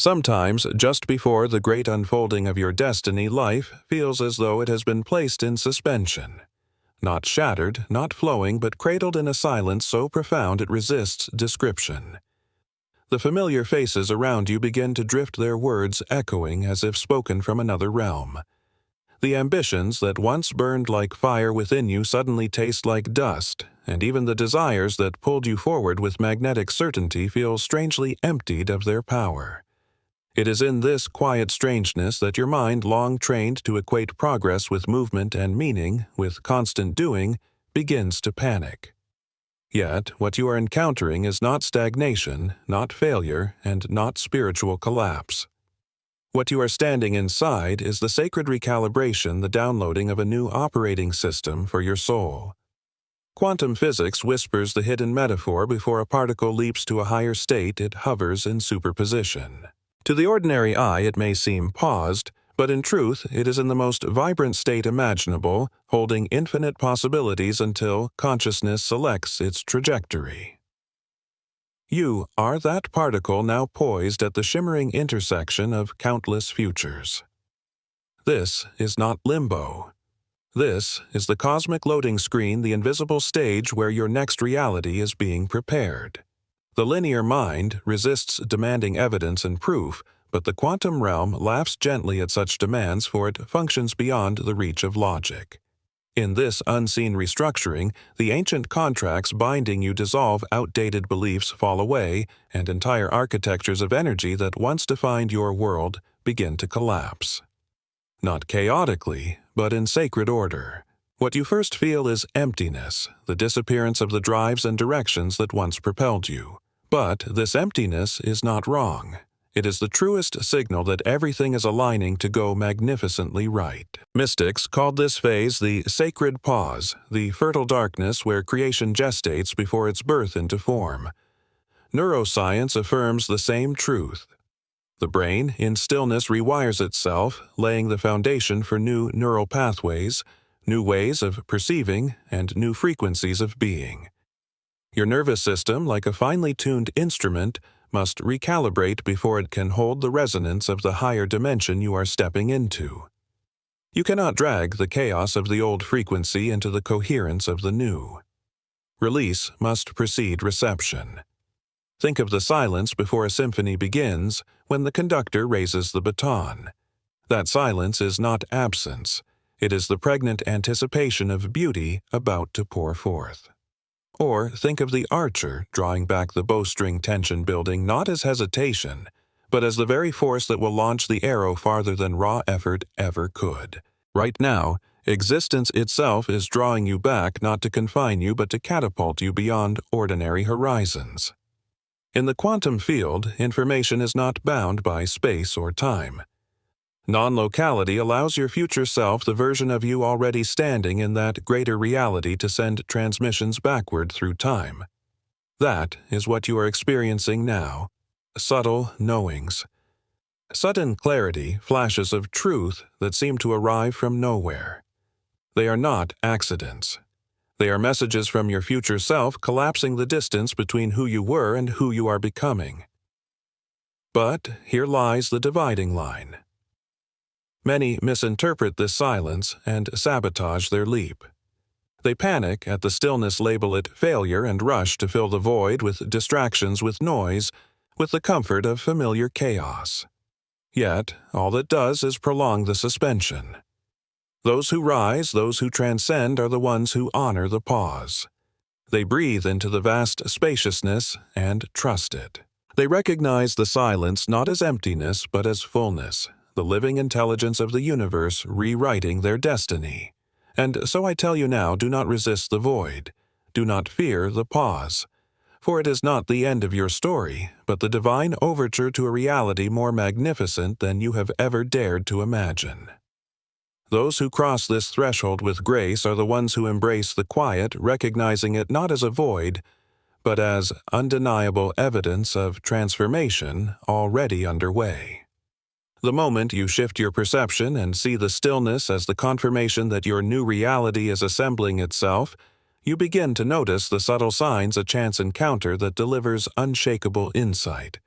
Sometimes, just before the great unfolding of your destiny, life feels as though it has been placed in suspension. Not shattered, not flowing, but cradled in a silence so profound it resists description. The familiar faces around you begin to drift, their words echoing as if spoken from another realm. The ambitions that once burned like fire within you suddenly taste like dust, and even the desires that pulled you forward with magnetic certainty feel strangely emptied of their power. It is in this quiet strangeness that your mind, long trained to equate progress with movement and meaning, with constant doing, begins to panic. Yet, what you are encountering is not stagnation, not failure, and not spiritual collapse. What you are standing inside is the sacred recalibration, the downloading of a new operating system for your soul. Quantum physics whispers the hidden metaphor: before a particle leaps to a higher state, it hovers in superposition. To the ordinary eye it may seem paused, but in truth it is in the most vibrant state imaginable, holding infinite possibilities until consciousness selects its trajectory. You are that particle now poised at the shimmering intersection of countless futures. This is not limbo. This is the cosmic loading screen, the invisible stage where your next reality is being prepared. The linear mind resists demanding evidence and proof, but the quantum realm laughs gently at such demands, for it functions beyond the reach of logic. In this unseen restructuring, the ancient contracts binding you dissolve, outdated beliefs fall away, and entire architectures of energy that once defined your world begin to collapse. Not chaotically, but in sacred order. What you first feel is emptiness, the disappearance of the drives and directions that once propelled you. But this emptiness is not wrong. It is the truest signal that everything is aligning to go magnificently right. Mystics called this phase the sacred pause, the fertile darkness where creation gestates before its birth into form. Neuroscience affirms the same truth. The brain, in stillness, rewires itself, laying the foundation for new neural pathways, new ways of perceiving, and new frequencies of being. Your nervous system, like a finely tuned instrument, must recalibrate before it can hold the resonance of the higher dimension you are stepping into. You cannot drag the chaos of the old frequency into the coherence of the new. Release must precede reception. Think of the silence before a symphony begins, when the conductor raises the baton. That silence is not absence. It is the pregnant anticipation of beauty about to pour forth. Or think of the archer drawing back the bowstring, tension building not as hesitation, but as the very force that will launch the arrow farther than raw effort ever could. Right now, existence itself is drawing you back, not to confine you, but to catapult you beyond ordinary horizons. In the quantum field, information is not bound by space or time. Non-locality allows your future self, the version of you already standing in that greater reality, to send transmissions backward through time. That is what you are experiencing now. Subtle knowings. Sudden clarity, flashes of truth that seem to arrive from nowhere. They are not accidents. They are messages from your future self, collapsing the distance between who you were and who you are becoming. But here lies the dividing line. Many misinterpret this silence and sabotage their leap. They panic at the stillness, label it failure, and rush to fill the void with distractions, with noise, with the comfort of familiar chaos. Yet, all it does is prolong the suspension. Those who rise, those who transcend, are the ones who honor the pause. They breathe into the vast spaciousness and trust it. They recognize the silence not as emptiness, but as fullness, the living intelligence of the universe rewriting their destiny. And so I tell you now, do not resist the void. Do not fear the pause. For it is not the end of your story, but the divine overture to a reality more magnificent than you have ever dared to imagine. Those who cross this threshold with grace are the ones who embrace the quiet, recognizing it not as a void, but as undeniable evidence of transformation already underway. The moment you shift your perception and see the stillness as the confirmation that your new reality is assembling itself, you begin to notice the subtle signs, a chance encounter that delivers unshakable insight.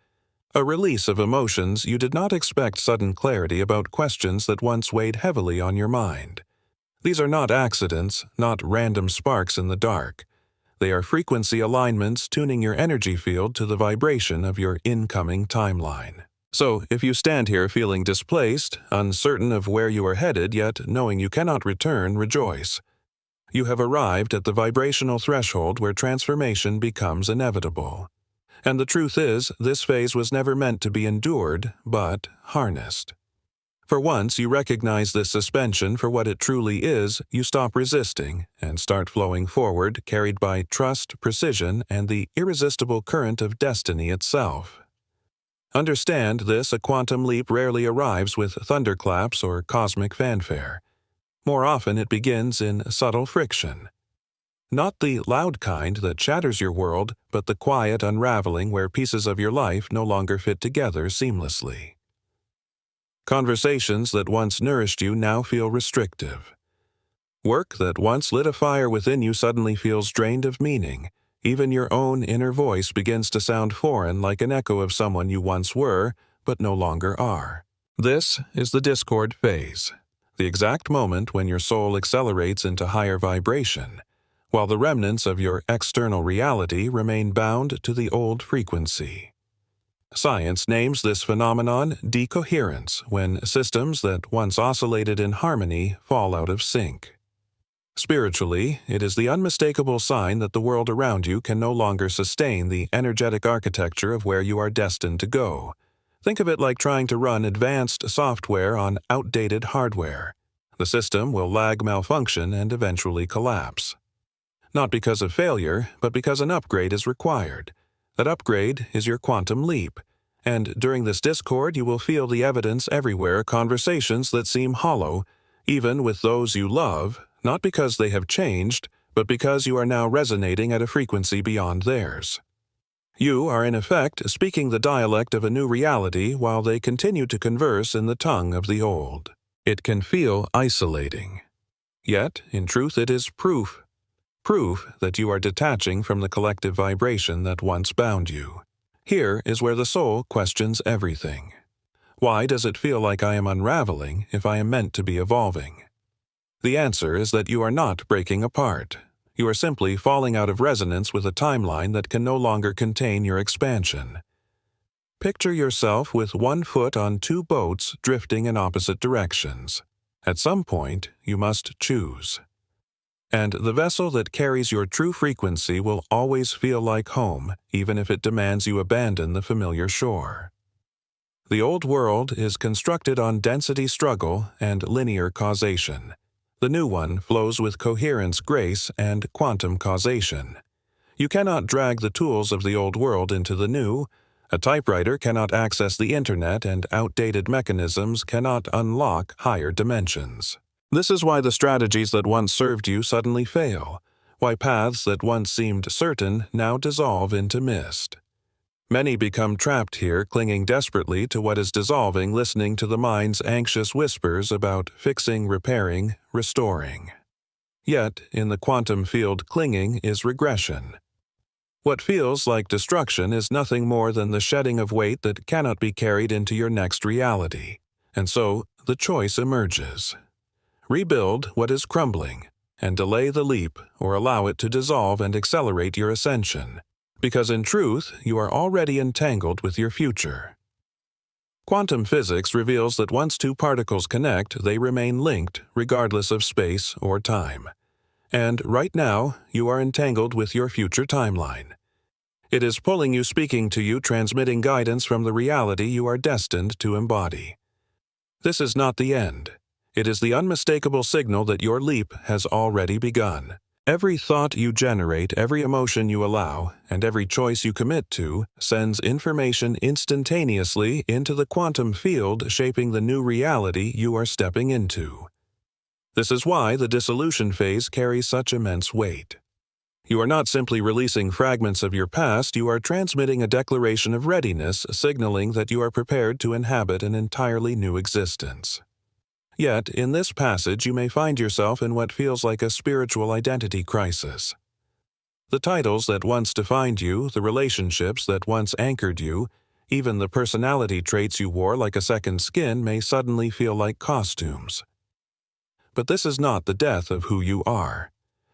A release of emotions you did not expect, sudden clarity about questions that once weighed heavily on your mind. These are not accidents, not random sparks in the dark. They are frequency alignments tuning your energy field to the vibration of your incoming timeline. So, if you stand here feeling displaced, uncertain of where you are headed, yet knowing you cannot return, rejoice. You have arrived at the vibrational threshold where transformation becomes inevitable. And the truth is, this phase was never meant to be endured, but harnessed. For once you recognize this suspension for what it truly is, you stop resisting and start flowing forward, carried by trust, precision, and the irresistible current of destiny itself. Understand this: a quantum leap rarely arrives with thunderclaps or cosmic fanfare. More often it begins in subtle friction. Not the loud kind that shatters your world, but the quiet unraveling where pieces of your life no longer fit together seamlessly. Conversations that once nourished you now feel restrictive. Work that once lit a fire within you suddenly feels drained of meaning. Even your own inner voice begins to sound foreign, like an echo of someone you once were, but no longer are. This is the discord phase, the exact moment when your soul accelerates into higher vibration, while the remnants of your external reality remain bound to the old frequency. Science names this phenomenon decoherence, when systems that once oscillated in harmony fall out of sync. Spiritually, it is the unmistakable sign that the world around you can no longer sustain the energetic architecture of where you are destined to go. Think of it like trying to run advanced software on outdated hardware. The system will lag, malfunction, and eventually collapse. Not because of failure, but because an upgrade is required. That upgrade is your quantum leap, and during this discord you will feel the evidence everywhere: conversations that seem hollow, even with those you love, not because they have changed, but because you are now resonating at a frequency beyond theirs. You are in effect speaking the dialect of a new reality while they continue to converse in the tongue of the old. It can feel isolating. Yet, in truth, it is proof that you are detaching from the collective vibration that once bound you. Here is where the soul questions everything. Why does it feel like I am unraveling if I am meant to be evolving? The answer is that you are not breaking apart. You are simply falling out of resonance with a timeline that can no longer contain your expansion. Picture yourself with one foot on two boats drifting in opposite directions. At some point, you must choose. And the vessel that carries your true frequency will always feel like home, even if it demands you abandon the familiar shore. The old world is constructed on density struggle and linear causation. The new one flows with coherence, grace, and quantum causation. You cannot drag the tools of the old world into the new. A typewriter cannot access the internet, and outdated mechanisms cannot unlock higher dimensions. This is why the strategies that once served you suddenly fail, why paths that once seemed certain now dissolve into mist. Many become trapped here, clinging desperately to what is dissolving, listening to the mind's anxious whispers about fixing, repairing, restoring. Yet, in the quantum field, clinging is regression. What feels like destruction is nothing more than the shedding of weight that cannot be carried into your next reality. And so, the choice emerges. Rebuild what is crumbling, and delay the leap or allow it to dissolve and accelerate your ascension, because in truth you are already entangled with your future. Quantum physics reveals that once two particles connect, they remain linked regardless of space or time. And right now, you are entangled with your future timeline. It is pulling you, speaking to you, transmitting guidance from the reality you are destined to embody. This is not the end. It is the unmistakable signal that your leap has already begun. Every thought you generate, every emotion you allow, and every choice you commit to sends information instantaneously into the quantum field, shaping the new reality you are stepping into. This is why the dissolution phase carries such immense weight. You are not simply releasing fragments of your past, you are transmitting a declaration of readiness, signaling that you are prepared to inhabit an entirely new existence. Yet, in this passage, you may find yourself in what feels like a spiritual identity crisis. The titles that once defined you, the relationships that once anchored you, Even the personality traits you wore like a second skin may suddenly feel like costumes. But this is not the death of who you are.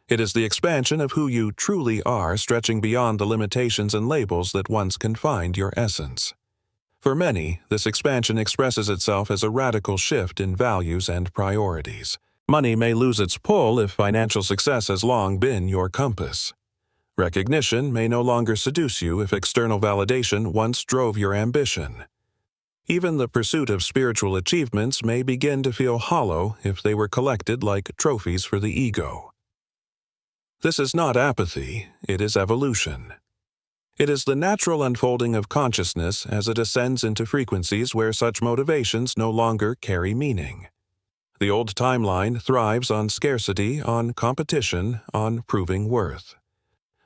It is the expansion of who you truly are, stretching beyond the limitations and labels that once confined your essence. For many, this expansion expresses itself as a radical shift in values and priorities. Money may lose its pull if financial success has long been your compass. Recognition may no longer seduce you if external validation once drove your ambition. Even the pursuit of spiritual achievements may begin to feel hollow if they were collected like trophies for the ego. This is not apathy, it is evolution. It is the natural unfolding of consciousness as it ascends into frequencies where such motivations no longer carry meaning. The old timeline thrives on scarcity, on competition, on proving worth.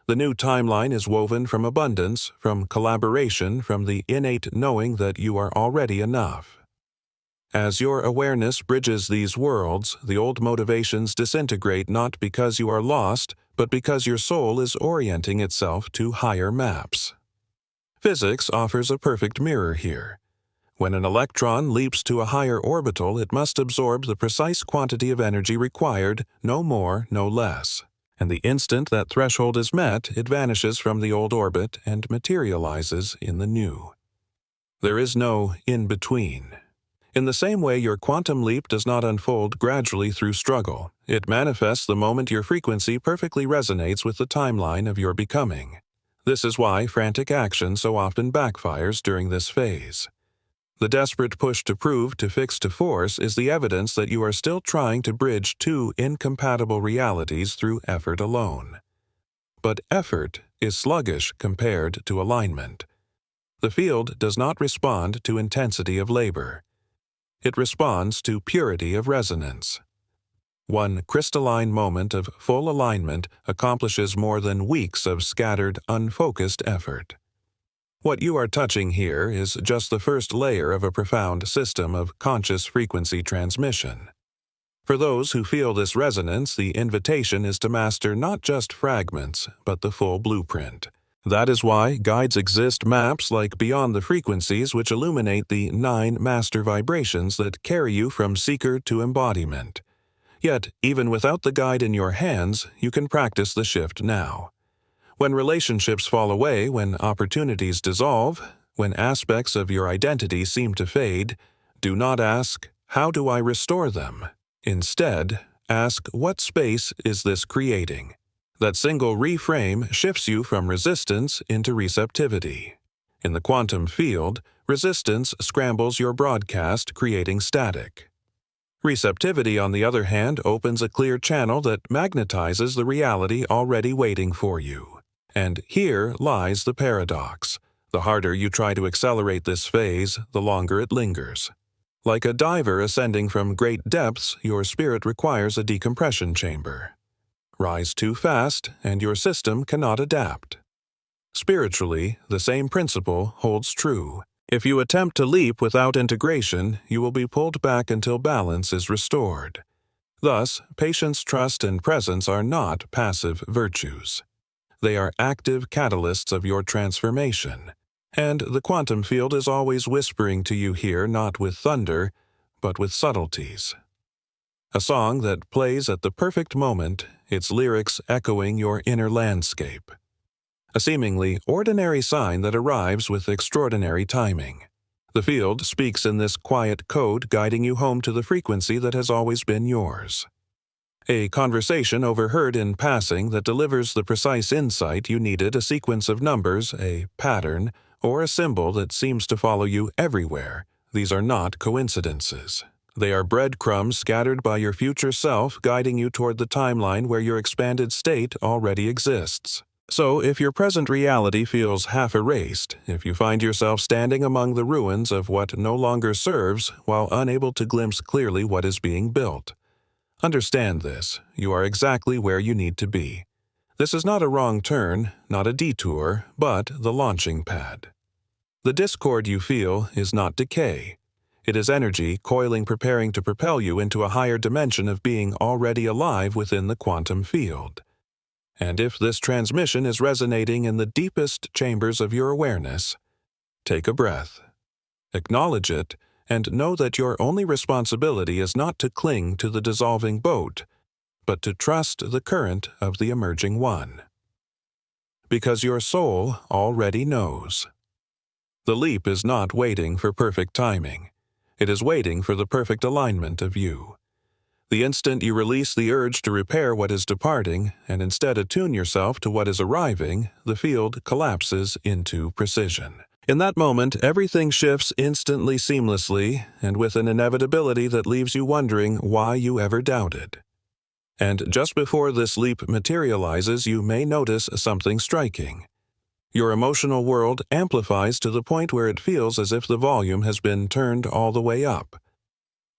The new timeline is woven from abundance, from collaboration, from the innate knowing that you are already enough. As your awareness bridges these worlds, the old motivations disintegrate not because you are lost, but because your soul is orienting itself to higher maps. Physics offers a perfect mirror here. When an electron leaps to a higher orbital, it must absorb the precise quantity of energy required, no more, no less. And the instant that threshold is met, it vanishes from the old orbit and materializes in the new. There is no in-between. In the same way, your quantum leap does not unfold gradually through struggle. It manifests the moment your frequency perfectly resonates with the timeline of your becoming. This is why frantic action so often backfires during this phase. The desperate push to prove, to fix, to force is the evidence that you are still trying to bridge two incompatible realities through effort alone. But effort is sluggish compared to alignment. The field does not respond to intensity of labor. It responds to purity of resonance. One crystalline moment of full alignment accomplishes more than weeks of scattered, unfocused effort. What you are touching here is just the first layer of a profound system of conscious frequency transmission. For those who feel this resonance, the invitation is to master not just fragments, but the full blueprint. That is why guides exist, maps like Beyond the Frequencies, which illuminate the 9 master vibrations that carry you from seeker to embodiment. Yet, even without the guide in your hands, you can practice the shift now. When relationships fall away, when opportunities dissolve, when aspects of your identity seem to fade, do not ask, "How do I restore them?" Instead, ask, "What space is this creating?" That single reframe shifts you from resistance into receptivity. In the quantum field, resistance scrambles your broadcast, creating static. Receptivity, on the other hand, opens a clear channel that magnetizes the reality already waiting for you. And here lies the paradox. The harder you try to accelerate this phase, the longer it lingers. Like a diver ascending from great depths, your spirit requires a decompression chamber. Rise too fast, and your system cannot adapt. Spiritually, the same principle holds true. If you attempt to leap without integration, you will be pulled back until balance is restored. Thus, patience, trust, and presence are not passive virtues. They are active catalysts of your transformation. And the quantum field is always whispering to you here, not with thunder, but with subtleties. A song that plays at the perfect moment, its lyrics echoing your inner landscape. A seemingly ordinary sign that arrives with extraordinary timing. The field speaks in this quiet code, guiding you home to the frequency that has always been yours. A conversation overheard in passing that delivers the precise insight you needed, a sequence of numbers, a pattern, or a symbol that seems to follow you everywhere. These are not coincidences. They are breadcrumbs scattered by your future self, guiding you toward the timeline where your expanded state already exists. So, if your present reality feels half erased, if you find yourself standing among the ruins of what no longer serves while unable to glimpse clearly what is being built, understand this: you are exactly where you need to be. This is not a wrong turn, not a detour, but the launching pad. The discord you feel is not decay. It is energy coiling, preparing to propel you into a higher dimension of being already alive within the quantum field. And if this transmission is resonating in the deepest chambers of your awareness, Take a breath. Acknowledge it, and know that your only responsibility is not to cling to the dissolving boat, but to trust the current of the emerging one. Because your soul already knows. The leap is not waiting for perfect timing. It is waiting for the perfect alignment of you. The instant you release the urge to repair what is departing and instead attune yourself to what is arriving, the field collapses into precision. In that moment, everything shifts instantly, seamlessly, and with an inevitability that leaves you wondering why you ever doubted. And just before this leap materializes, you may notice something striking. Your emotional world amplifies to the point where it feels as if the volume has been turned all the way up.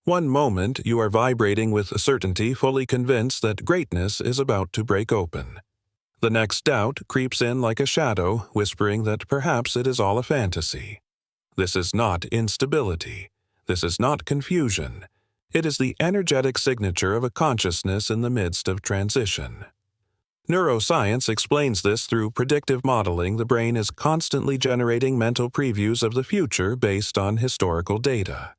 One moment, you are vibrating with certainty, fully convinced that greatness is about to break open. The next doubt creeps in like a shadow, whispering that perhaps it is all a fantasy. This is not instability. This is not confusion. It is the energetic signature of a consciousness in the midst of transition. Neuroscience explains this through predictive modeling. The brain is constantly generating mental previews of the future based on historical data.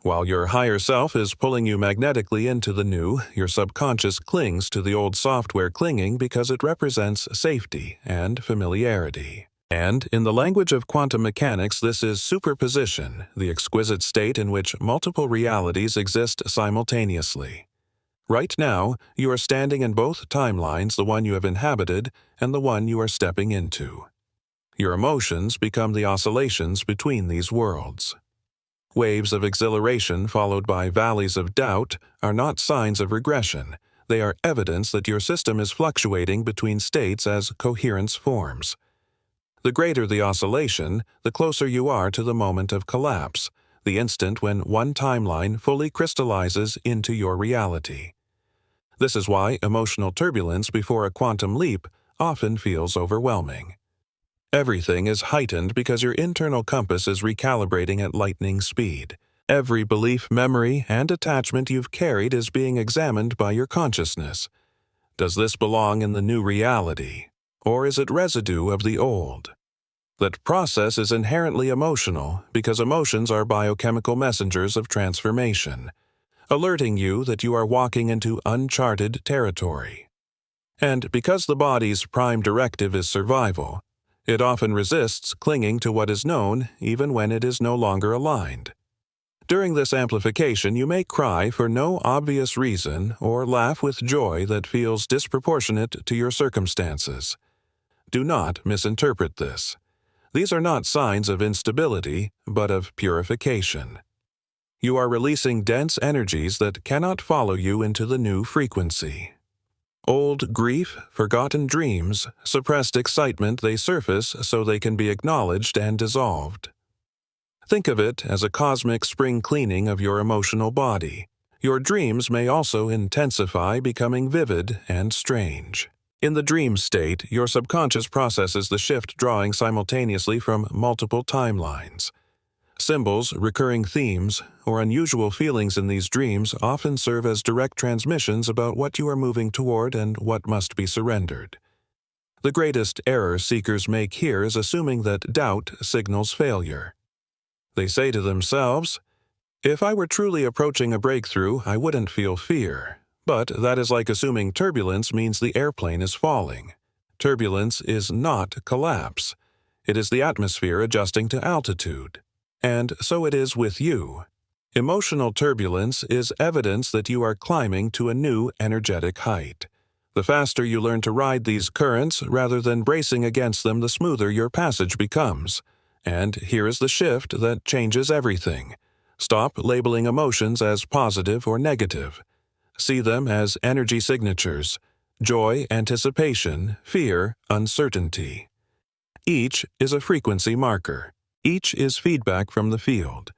While your higher self is pulling you magnetically into the new, your subconscious clings to the old software, clinging because it represents safety and familiarity. And in the language of quantum mechanics, this is superposition, the exquisite state in which multiple realities exist simultaneously. Right now, you are standing in both timelines, the one you have inhabited and the one you are stepping into. Your emotions become the oscillations between these worlds. Waves of exhilaration followed by valleys of doubt are not signs of regression. They are evidence that your system is fluctuating between states as coherence forms. The greater the oscillation, the closer you are to the moment of collapse, the instant when one timeline fully crystallizes into your reality. This is why emotional turbulence before a quantum leap often feels overwhelming. Everything is heightened because your internal compass is recalibrating at lightning speed. Every belief, memory, and attachment you've carried is being examined by your consciousness. Does this belong in the new reality, or is it residue of the old? That process is inherently emotional because emotions are biochemical messengers of transformation, alerting you that you are walking into uncharted territory. And because the body's prime directive is survival, it often resists clinging to what is known even when it is no longer aligned. During this amplification, you may cry for no obvious reason or laugh with joy that feels disproportionate to your circumstances. Do not misinterpret this. These are not signs of instability, but of purification. You are releasing dense energies that cannot follow you into the new frequency. Old grief, forgotten dreams, suppressed excitement, they surface so they can be acknowledged and dissolved. Think of it as a cosmic spring cleaning of your emotional body. Your dreams may also intensify, becoming vivid and strange. In the dream state, your subconscious processes the shift, drawing simultaneously from multiple timelines. Symbols, recurring themes, or unusual feelings in these dreams often serve as direct transmissions about what you are moving toward and what must be surrendered. The greatest error seekers make here is assuming that doubt signals failure. They say to themselves, "If I were truly approaching a breakthrough, I wouldn't feel fear." But that is like assuming turbulence means the airplane is falling. Turbulence is not collapse. It is the atmosphere adjusting to altitude. And so it is with you. Emotional turbulence is evidence that you are climbing to a new energetic height. The faster you learn to ride these currents rather than bracing against them, the smoother your passage becomes. And here is the shift that changes everything. Stop labeling emotions as positive or negative. See them as energy signatures: joy, anticipation, fear, uncertainty. Each is a frequency marker. Each is feedback from the field.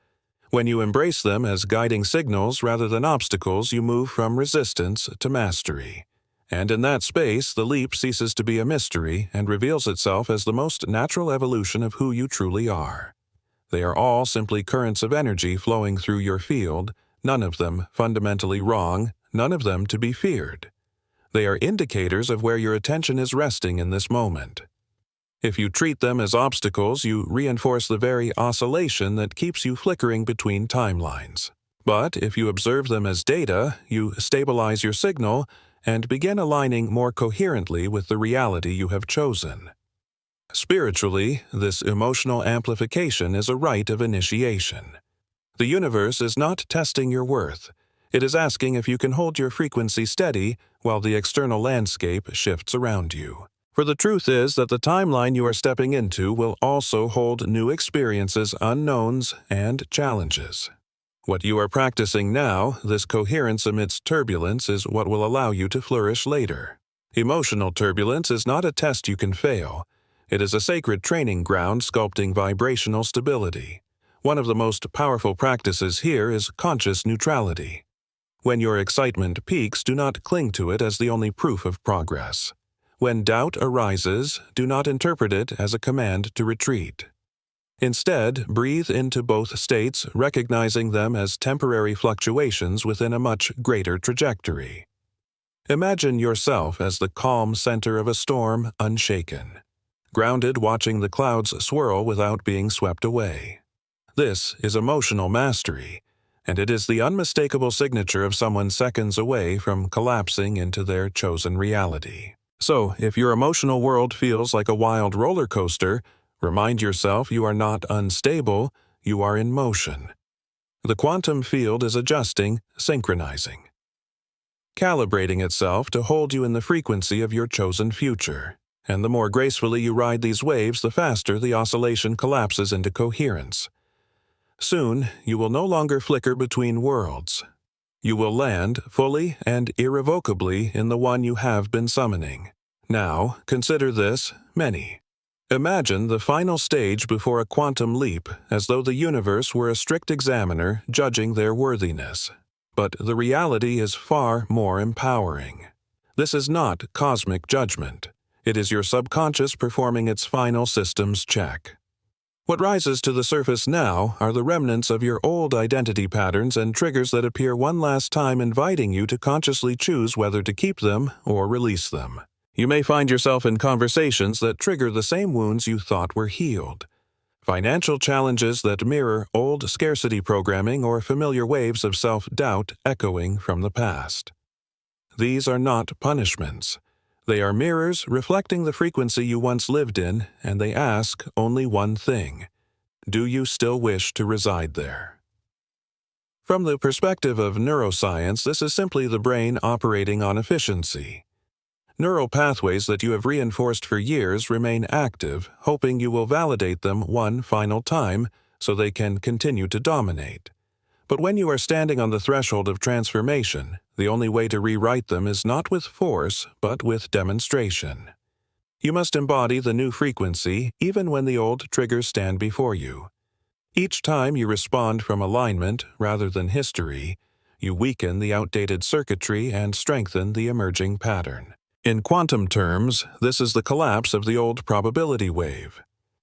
When you embrace them as guiding signals rather than obstacles, you move from resistance to mastery. And in that space, the leap ceases to be a mystery and reveals itself as the most natural evolution of who you truly are. They are all simply currents of energy flowing through your field, none of them fundamentally wrong, none of them to be feared. They are indicators of where your attention is resting in this moment. If you treat them as obstacles, you reinforce the very oscillation that keeps you flickering between timelines. But if you observe them as data, you stabilize your signal and begin aligning more coherently with the reality you have chosen. Spiritually, this emotional amplification is a rite of initiation. The universe is not testing your worth. It is asking if you can hold your frequency steady while the external landscape shifts around you. For the truth is that the timeline you are stepping into will also hold new experiences, unknowns, and challenges. What you are practicing now, this coherence amidst turbulence, is what will allow you to flourish later. Emotional turbulence is not a test you can fail. It is a sacred training ground sculpting vibrational stability. One of the most powerful practices here is conscious neutrality. When your excitement peaks, do not cling to it as the only proof of progress. When doubt arises, do not interpret it as a command to retreat. Instead, breathe into both states, recognizing them as temporary fluctuations within a much greater trajectory. Imagine yourself as the calm center of a storm, unshaken, grounded, watching the clouds swirl without being swept away. This is emotional mastery, and it is the unmistakable signature of someone seconds away from collapsing into their chosen reality. So, if your emotional world feels like a wild roller coaster, remind yourself you are not unstable, you are in motion. The quantum field is adjusting, synchronizing, calibrating itself to hold you in the frequency of your chosen future. And the more gracefully you ride these waves, the faster the oscillation collapses into coherence. Soon, you will no longer flicker between worlds. You will land fully and irrevocably in the one you have been summoning. Now, consider this, many. Imagine the final stage before a quantum leap, as though the universe were a strict examiner judging their worthiness. But the reality is far more empowering. This is not cosmic judgment. It is your subconscious performing its final systems check. What rises to the surface now are the remnants of your old identity patterns and triggers that appear one last time, inviting you to consciously choose whether to keep them or release them. You may find yourself in conversations that trigger the same wounds you thought were healed. Financial challenges that mirror old scarcity programming or familiar waves of self-doubt echoing from the past. These are not punishments. They are mirrors reflecting the frequency you once lived in, and they ask only one thing: do you still wish to reside there? From the perspective of neuroscience, this is simply the brain operating on efficiency. Neural pathways that you have reinforced for years remain active, hoping you will validate them one final time so they can continue to dominate. But when you are standing on the threshold of transformation, the only way to rewrite them is not with force, but with demonstration. You must embody the new frequency even when the old triggers stand before you. Each time you respond from alignment rather than history, you weaken the outdated circuitry and strengthen the emerging pattern. In quantum terms, this is the collapse of the old probability wave.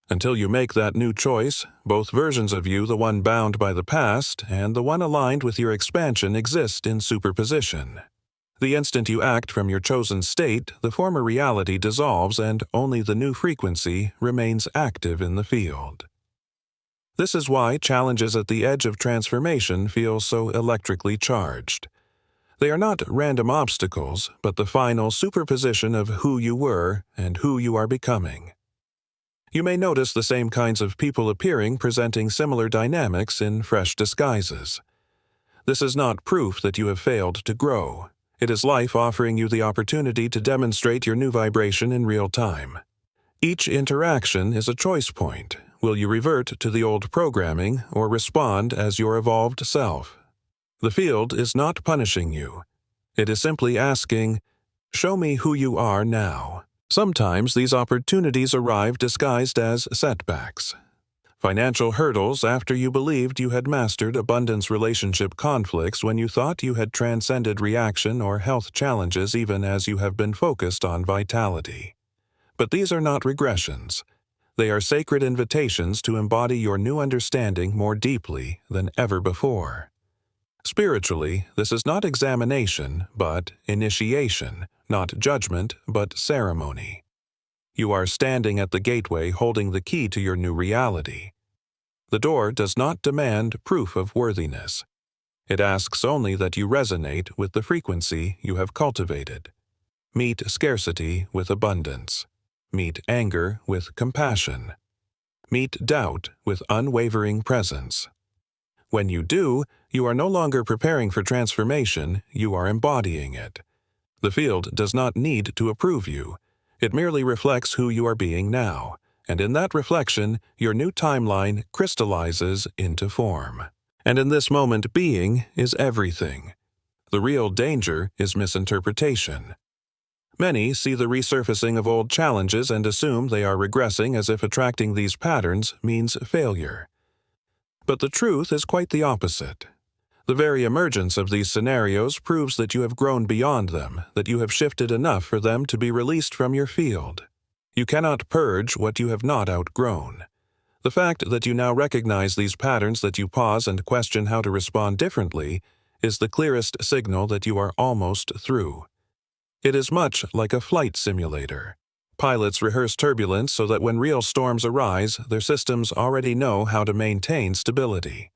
Until you make that new choice, both versions of you, the one bound by the past and the one aligned with your expansion, exist in superposition. The instant you act from your chosen state, the former reality dissolves and only the new frequency remains active in the field. This is why challenges at the edge of transformation feel so electrically charged. They are not random obstacles, but the final superposition of who you were and who you are becoming. You may notice the same kinds of people appearing, presenting similar dynamics in fresh disguises. This is not proof that you have failed to grow. It is life offering you the opportunity to demonstrate your new vibration in real time. Each interaction is a choice point. Will you revert to the old programming or respond as your evolved self? The field is not punishing you. It is simply asking, show me who you are now. Sometimes these opportunities arrive disguised as setbacks. Financial hurdles after you believed you had mastered abundance, relationship conflicts when you thought you had transcended reaction, or health challenges even as you have been focused on vitality. But these are not regressions. They are sacred invitations to embody your new understanding more deeply than ever before. Spiritually, this is not examination, but initiation, not judgment, but ceremony. You are standing at the gateway holding the key to your new reality. The door does not demand proof of worthiness. It asks only that you resonate with the frequency you have cultivated. Meet scarcity with abundance. Meet anger with compassion. Meet doubt with unwavering presence. When you do, you are no longer preparing for transformation, you are embodying it. The field does not need to approve you. It merely reflects who you are being now, and in that reflection, your new timeline crystallizes into form. And in this moment, being is everything. The real danger is misinterpretation. Many see the resurfacing of old challenges and assume they are regressing as if attracting these patterns means failure. But the truth is quite the opposite. The very emergence of these scenarios proves that you have grown beyond them, that you have shifted enough for them to be released from your field. You cannot purge what you have not outgrown. The fact that you now recognize these patterns, that you pause and question how to respond differently, is the clearest signal that you are almost through. It is much like a flight simulator. Pilots rehearse turbulence so that when real storms arise, their systems already know how to maintain stability.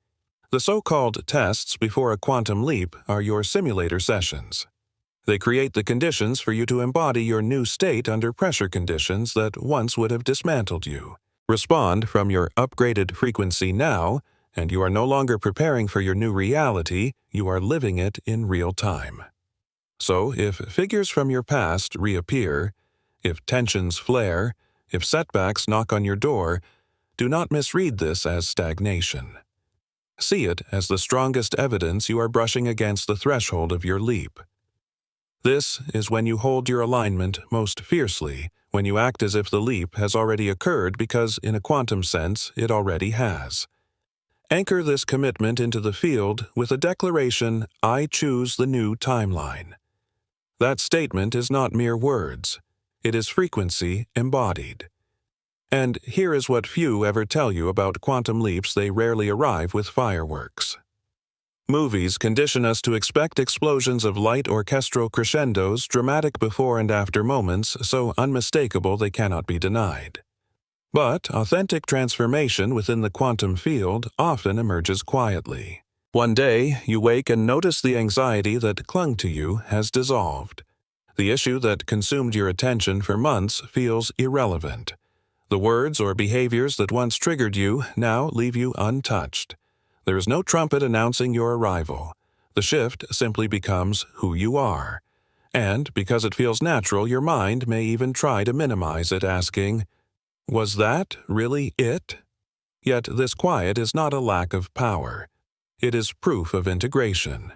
The so-called tests before a quantum leap are your simulator sessions. They create the conditions for you to embody your new state under pressure conditions that once would have dismantled you. Respond from your upgraded frequency now, and you are no longer preparing for your new reality, you are living it in real time. So, if figures from your past reappear, if tensions flare, if setbacks knock on your door, do not misread this as stagnation. See it as the strongest evidence you are brushing against the threshold of your leap. This is when you hold your alignment most fiercely, when you act as if the leap has already occurred because, in a quantum sense, it already has. Anchor this commitment into the field with a declaration, "I choose the new timeline." That statement is not mere words. It is frequency embodied. And here is what few ever tell you about quantum leaps: they rarely arrive with fireworks. Movies condition us to expect explosions of light, orchestral crescendos, dramatic before and after moments so unmistakable they cannot be denied. But authentic transformation within the quantum field often emerges quietly. One day, you wake and notice the anxiety that clung to you has dissolved. The issue that consumed your attention for months feels irrelevant. The words or behaviors that once triggered you now leave you untouched. There is no trumpet announcing your arrival. The shift simply becomes who you are. And because it feels natural, your mind may even try to minimize it, asking, "Was that really it?" Yet this quiet is not a lack of power. It is proof of integration.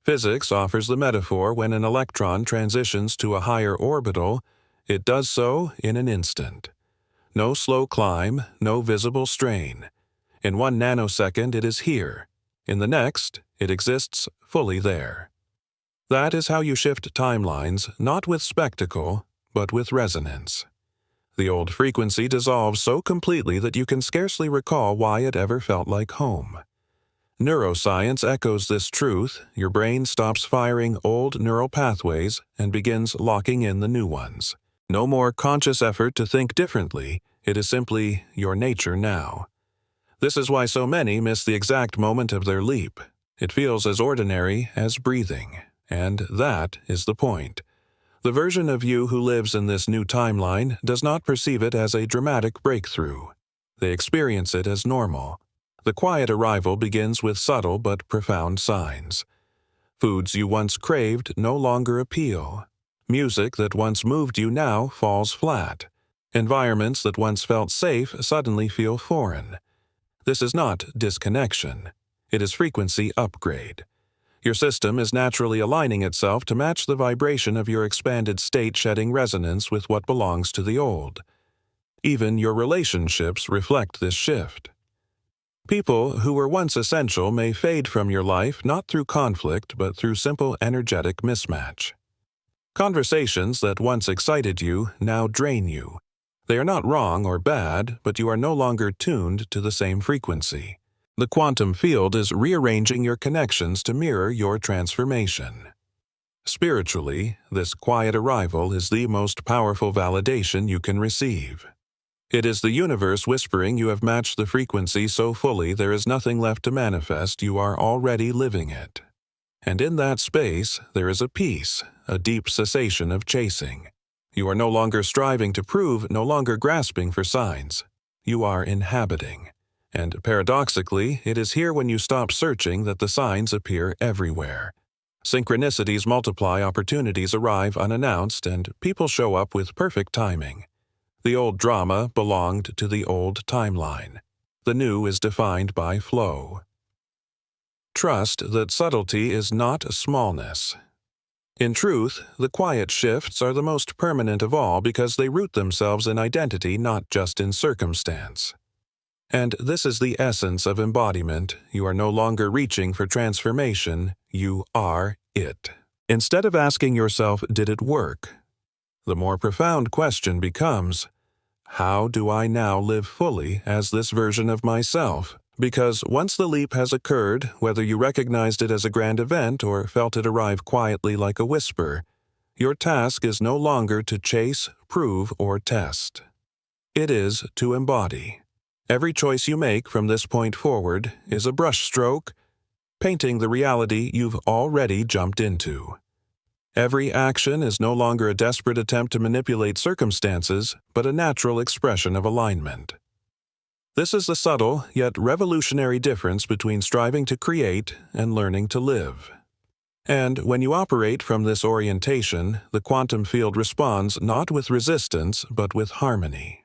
Physics offers the metaphor: when an electron transitions to a higher orbital, it does so in an instant. No slow climb, no visible strain. In 1 nanosecond it is here. In the next, it exists fully there. That is how you shift timelines, not with spectacle, but with resonance. The old frequency dissolves so completely that you can scarcely recall why it ever felt like home. Neuroscience echoes this truth. Your brain stops firing old neural pathways and begins locking in the new ones. No more conscious effort to think differently. It is simply your nature now. This is why so many miss the exact moment of their leap. It feels as ordinary as breathing, and that is the point. The version of you who lives in this new timeline does not perceive it as a dramatic breakthrough. They experience it as normal. The quiet arrival begins with subtle but profound signs. Foods you once craved no longer appeal. Music that once moved you now falls flat. Environments that once felt safe suddenly feel foreign. This is not disconnection. It is frequency upgrade. Your system is naturally aligning itself to match the vibration of your expanded state, shedding resonance with what belongs to the old. Even your relationships reflect this shift. People who were once essential may fade from your life not through conflict but through simple energetic mismatch. Conversations that once excited you now drain you. They are not wrong or bad, but you are no longer tuned to the same frequency. The quantum field is rearranging your connections to mirror your transformation. Spiritually, this quiet arrival is the most powerful validation you can receive. It is the universe whispering you have matched the frequency so fully there is nothing left to manifest, you are already living it. And in that space, there is a peace, a deep cessation of chasing. You are no longer striving to prove, no longer grasping for signs. You are inhabiting. And paradoxically, it is here when you stop searching that the signs appear everywhere. Synchronicities multiply, opportunities arrive unannounced, and people show up with perfect timing. The old drama belonged to the old timeline. The new is defined by flow. Trust that subtlety is not smallness. In truth, the quiet shifts are the most permanent of all because they root themselves in identity, not just in circumstance. And this is the essence of embodiment. You are no longer reaching for transformation, you are it. Instead of asking yourself, did it work? The more profound question becomes, how do I now live fully as this version of myself? Because once the leap has occurred, whether you recognized it as a grand event or felt it arrive quietly like a whisper, your task is no longer to chase, prove, or test. It is to embody. Every choice you make from this point forward is a brushstroke, painting the reality you've already jumped into. Every action is no longer a desperate attempt to manipulate circumstances, but a natural expression of alignment. This is the subtle yet revolutionary difference between striving to create and learning to live. And when you operate from this orientation, the quantum field responds not with resistance, but with harmony.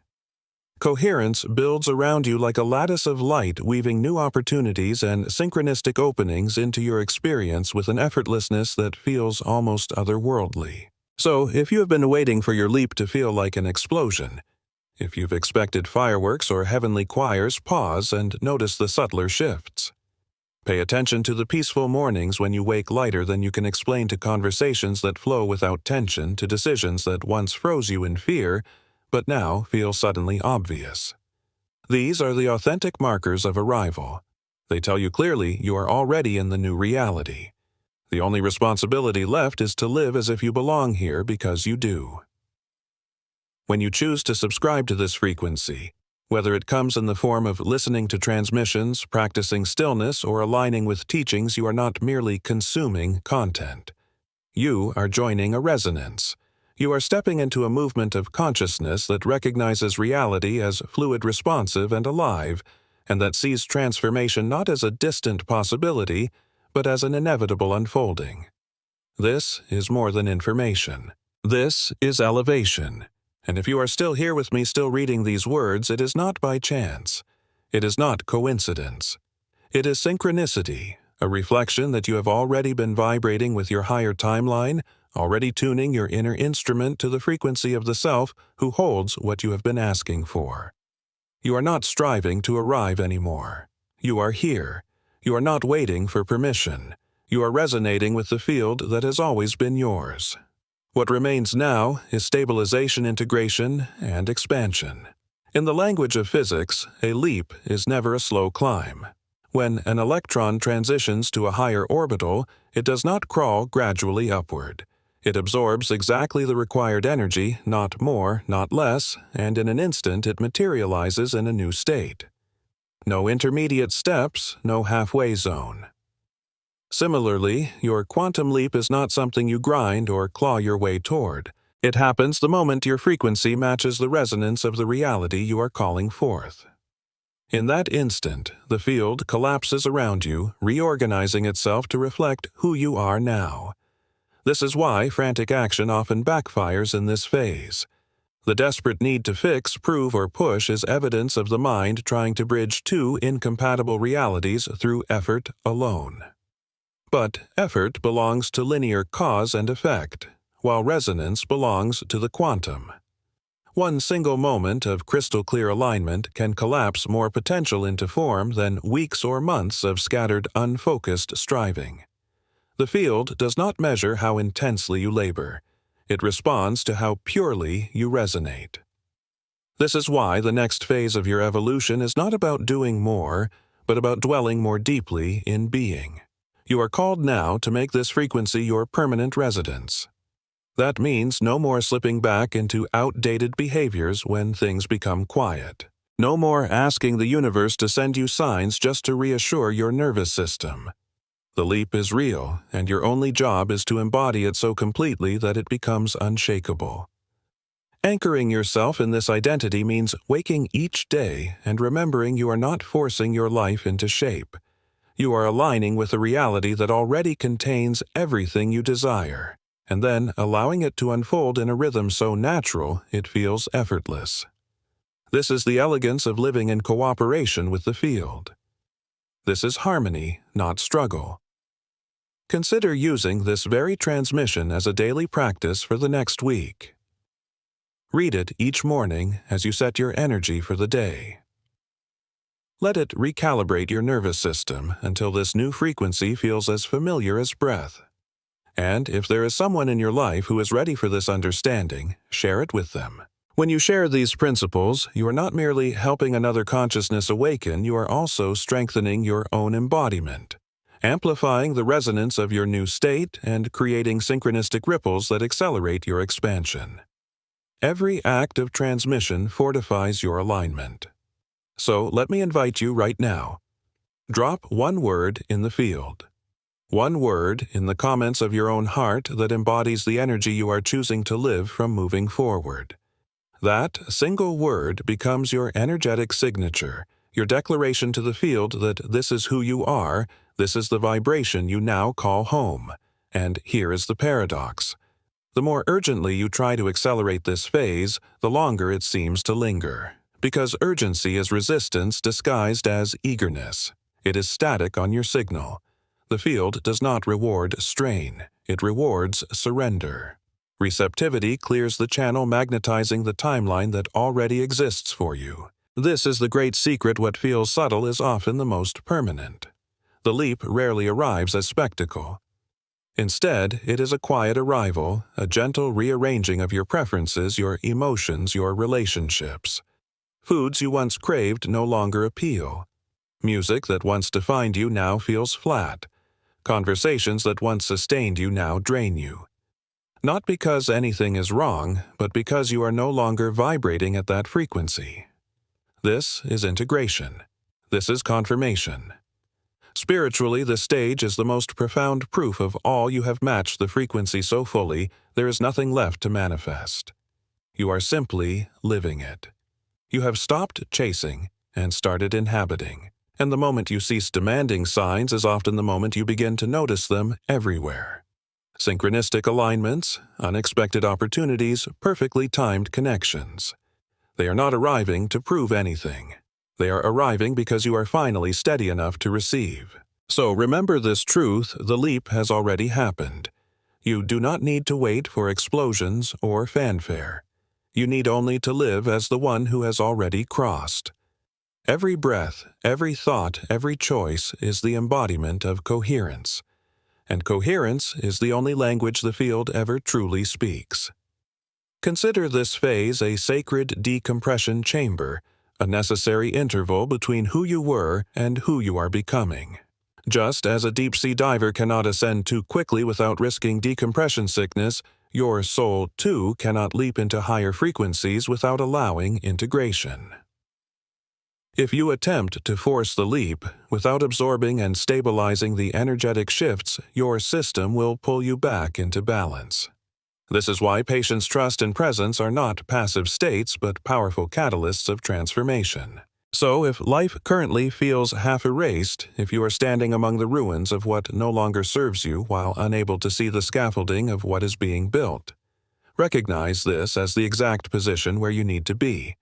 Coherence builds around you like a lattice of light, weaving new opportunities and synchronistic openings into your experience with an effortlessness that feels almost otherworldly. So, if you have been waiting for your leap to feel like an explosion, if you've expected fireworks or heavenly choirs, pause and notice the subtler shifts. Pay attention to the peaceful mornings when you wake lighter than you can explain, to conversations that flow without tension, to decisions that once froze you in fear, but now feel suddenly obvious. These are the authentic markers of arrival. They tell you clearly you are already in the new reality. The only responsibility left is to live as if you belong here because you do. When you choose to subscribe to this frequency, whether it comes in the form of listening to transmissions, practicing stillness, or aligning with teachings, you are not merely consuming content. You are joining a resonance. You are stepping into a movement of consciousness that recognizes reality as fluid, responsive, and alive, and that sees transformation not as a distant possibility, but as an inevitable unfolding. This is more than information. This is elevation. And if you are still here with me, still reading these words, it is not by chance. It is not coincidence. It is synchronicity, a reflection that you have already been vibrating with your higher timeline, already tuning your inner instrument to the frequency of the self who holds what you have been asking for. You are not striving to arrive anymore. You are here. You are not waiting for permission. You are resonating with the field that has always been yours. What remains now is stabilization, integration, and expansion. In the language of physics, a leap is never a slow climb. When an electron transitions to a higher orbital, it does not crawl gradually upward. It absorbs exactly the required energy, not more, not less, and in an instant it materializes in a new state. No intermediate steps, no halfway zone. Similarly, your quantum leap is not something you grind or claw your way toward. It happens the moment your frequency matches the resonance of the reality you are calling forth. In that instant, the field collapses around you, reorganizing itself to reflect who you are now. This is why frantic action often backfires in this phase. The desperate need to fix, prove, or push is evidence of the mind trying to bridge two incompatible realities through effort alone. But effort belongs to linear cause and effect, while resonance belongs to the quantum. One single moment of crystal-clear alignment can collapse more potential into form than weeks or months of scattered, unfocused striving. The field does not measure how intensely you labor. It responds to how purely you resonate. This is why the next phase of your evolution is not about doing more, but about dwelling more deeply in being. You are called now to make this frequency your permanent residence. That means no more slipping back into outdated behaviors when things become quiet. No more asking the universe to send you signs just to reassure your nervous system. The leap is real, and your only job is to embody it so completely that it becomes unshakable. Anchoring yourself in this identity means waking each day and remembering you are not forcing your life into shape. You are aligning with a reality that already contains everything you desire, and then allowing it to unfold in a rhythm so natural it feels effortless. This is the elegance of living in cooperation with the field. This is harmony, not struggle. Consider using this very transmission as a daily practice for the next week. Read it each morning as you set your energy for the day. Let it recalibrate your nervous system until this new frequency feels as familiar as breath. And if there is someone in your life who is ready for this understanding, share it with them. When you share these principles, you are not merely helping another consciousness awaken, you are also strengthening your own embodiment, amplifying the resonance of your new state and creating synchronistic ripples that accelerate your expansion. Every act of transmission fortifies your alignment. So let me invite you right now. Drop one word in the field. One word in the comments of your own heart that embodies the energy you are choosing to live from moving forward. That single word becomes your energetic signature, your declaration to the field that this is who you are, this is the vibration you now call home. And here is the paradox. The more urgently you try to accelerate this phase, the longer it seems to linger. Because urgency is resistance disguised as eagerness. It is static on your signal. The field does not reward strain. It rewards surrender. Receptivity clears the channel, magnetizing the timeline that already exists for you. This is the great secret. What feels subtle is often the most permanent. The leap rarely arrives as spectacle. Instead, it is a quiet arrival, a gentle rearranging of your preferences, your emotions, your relationships. Foods you once craved no longer appeal. Music that once defined you now feels flat. Conversations that once sustained you now drain you. Not because anything is wrong, but because you are no longer vibrating at that frequency. This is integration. This is confirmation. Spiritually, the stage is the most profound proof of all. You have matched the frequency so fully, there is nothing left to manifest. You are simply living it. You have stopped chasing and started inhabiting, and the moment you cease demanding signs is often the moment you begin to notice them everywhere. Synchronistic alignments, unexpected opportunities, perfectly timed connections. They are not arriving to prove anything. They are arriving because you are finally steady enough to receive. So remember this truth: the leap has already happened. You do not need to wait for explosions or fanfare. You need only to live as the one who has already crossed. Every breath, every thought, every choice is the embodiment of coherence. And coherence is the only language the field ever truly speaks. Consider this phase a sacred decompression chamber, a necessary interval between who you were and who you are becoming. Just as a deep-sea diver cannot ascend too quickly without risking decompression sickness, your soul, too, cannot leap into higher frequencies without allowing integration. If you attempt to force the leap, without absorbing and stabilizing the energetic shifts, your system will pull you back into balance. This is why patience, trust, and presence are not passive states but powerful catalysts of transformation. So if life currently feels half erased, if you are standing among the ruins of what no longer serves you while unable to see the scaffolding of what is being built, recognize this as the exact position where you need to be.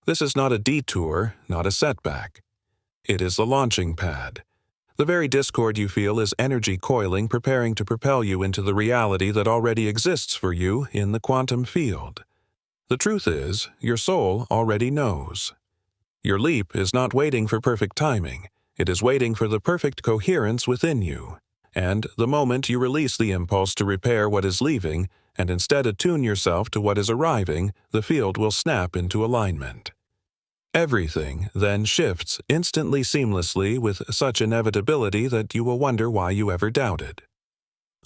This is not a detour, not a setback. It is the launching pad. The very discord you feel is energy coiling, preparing to propel you into the reality that already exists for you in the quantum field. The truth is, your soul already knows. Your leap is not waiting for perfect timing. It is waiting for the perfect coherence within you. And the moment you release the impulse to repair what is leaving, and instead attune yourself to what is arriving, the field will snap into alignment. Everything then shifts instantly seamlessly with such inevitability that you will wonder why you ever doubted.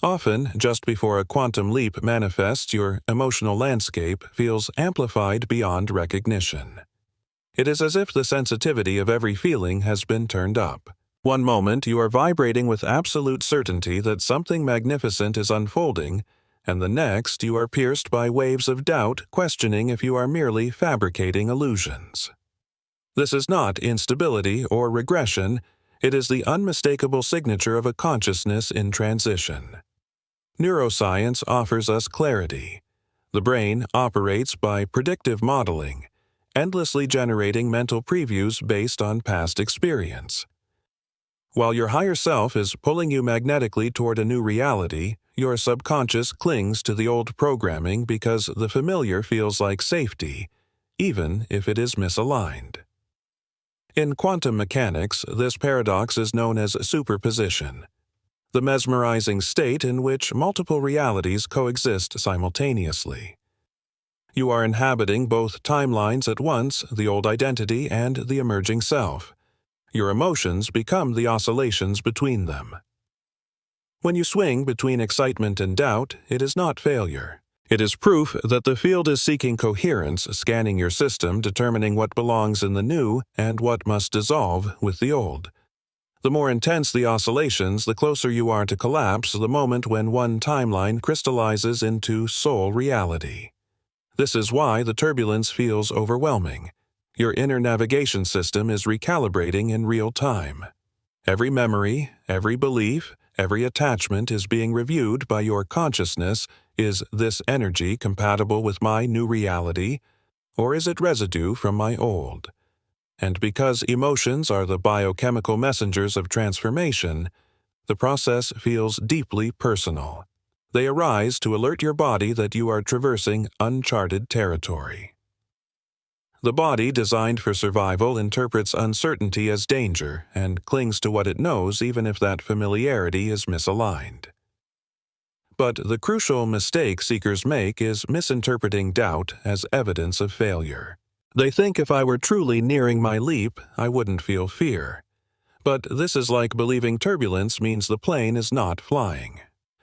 Often, just before a quantum leap manifests, your emotional landscape feels amplified beyond recognition. It is as if the sensitivity of every feeling has been turned up. One moment you are vibrating with absolute certainty that something magnificent is unfolding, and the next you are pierced by waves of doubt, questioning if you are merely fabricating illusions. This is not instability or regression, it is the unmistakable signature of a consciousness in transition. Neuroscience offers us clarity. The brain operates by predictive modeling, endlessly generating mental previews based on past experience. While your higher self is pulling you magnetically toward a new reality, your subconscious clings to the old programming because the familiar feels like safety, even if it is misaligned. In quantum mechanics, this paradox is known as superposition, the mesmerizing state in which multiple realities coexist simultaneously. You are inhabiting both timelines at once, the old identity and the emerging self. Your emotions become the oscillations between them. When you swing between excitement and doubt, it is not failure. It is proof that the field is seeking coherence, scanning your system, determining what belongs in the new and what must dissolve with the old. The more intense the oscillations, the closer you are to collapse, the moment when one timeline crystallizes into sole reality. This is why the turbulence feels overwhelming. Your inner navigation system is recalibrating in real time. Every memory, every belief, every attachment is being reviewed by your consciousness. Is this energy compatible with my new reality, or is it residue from my old? And because emotions are the biochemical messengers of transformation, the process feels deeply personal. They arise to alert your body that you are traversing uncharted territory. The body, designed for survival, interprets uncertainty as danger and clings to what it knows even if that familiarity is misaligned. But the crucial mistake seekers make is misinterpreting doubt as evidence of failure. They think if I were truly nearing my leap, I wouldn't feel fear. But this is like believing turbulence means the plane is not flying.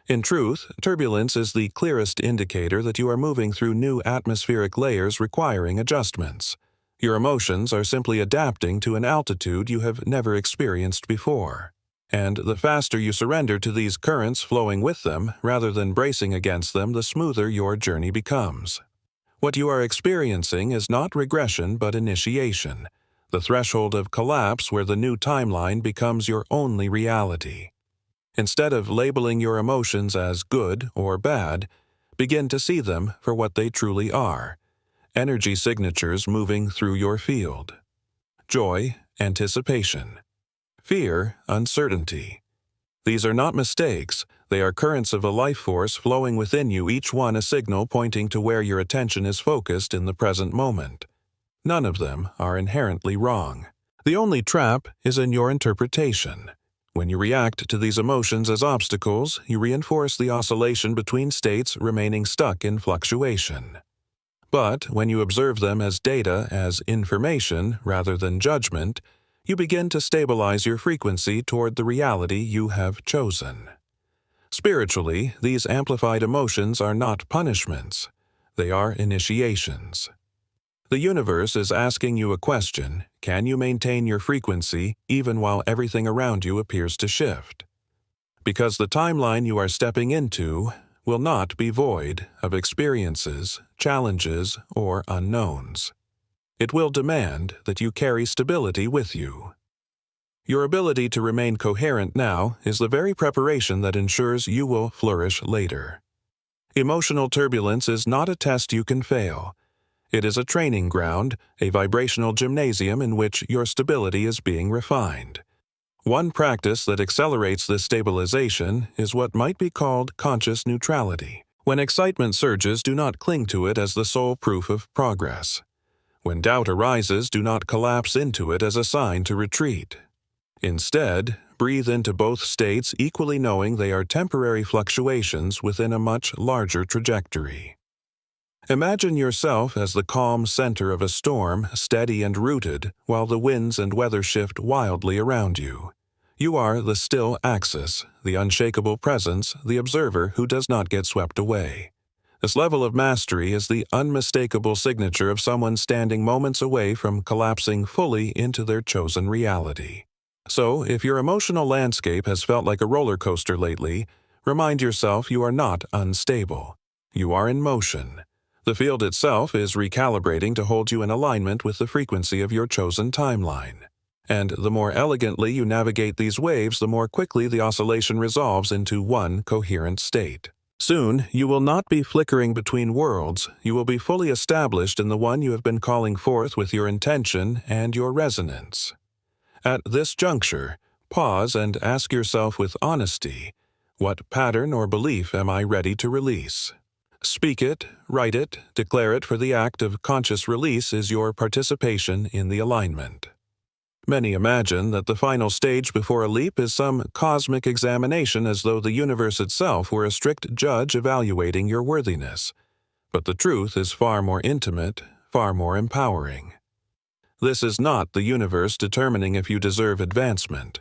In truth, turbulence is the clearest indicator that you are moving through new atmospheric layers requiring adjustments. Your emotions are simply adapting to an altitude you have never experienced before. And the faster you surrender to these currents flowing with them, rather than bracing against them, the smoother your journey becomes. What you are experiencing is not regression but initiation, the threshold of collapse where the new timeline becomes your only reality. Instead of labeling your emotions as good or bad, begin to see them for what they truly are: energy signatures moving through your field. Joy, anticipation. Fear, uncertainty. These are not mistakes, they are currents of a life force flowing within you, each one a signal pointing to where your attention is focused in the present moment. None of them are inherently wrong. The only trap is in your interpretation. When you react to these emotions as obstacles, you reinforce the oscillation between states, remaining stuck in fluctuation. But when you observe them as data, as information rather than judgment, you begin to stabilize your frequency toward the reality you have chosen. Spiritually, these amplified emotions are not punishments. They are initiations. The universe is asking you a question: can you maintain your frequency even while everything around you appears to shift? Because the timeline you are stepping into will not be void of experiences, challenges, or unknowns. It will demand that you carry stability with you. Your ability to remain coherent now is the very preparation that ensures you will flourish later. Emotional turbulence is not a test you can fail. It is a training ground, a vibrational gymnasium in which your stability is being refined. One practice that accelerates this stabilization is what might be called conscious neutrality. When excitement surges, do not cling to it as the sole proof of progress. When doubt arises, do not collapse into it as a sign to retreat. Instead, breathe into both states, equally knowing they are temporary fluctuations within a much larger trajectory. Imagine yourself as the calm center of a storm, steady and rooted, while the winds and weather shift wildly around you. You are the still axis, the unshakable presence, the observer who does not get swept away. This level of mastery is the unmistakable signature of someone standing moments away from collapsing fully into their chosen reality. So, if your emotional landscape has felt like a roller coaster lately, remind yourself you are not unstable. You are in motion. The field itself is recalibrating to hold you in alignment with the frequency of your chosen timeline. And the more elegantly you navigate these waves, the more quickly the oscillation resolves into one coherent state. Soon, you will not be flickering between worlds, you will be fully established in the one you have been calling forth with your intention and your resonance. At this juncture, pause and ask yourself with honesty, what pattern or belief am I ready to release? Speak it, write it, declare it, for the act of conscious release is your participation in the alignment. Many imagine that the final stage before a leap is some cosmic examination, as though the universe itself were a strict judge evaluating your worthiness. But the truth is far more intimate, far more empowering. This is not the universe determining if you deserve advancement.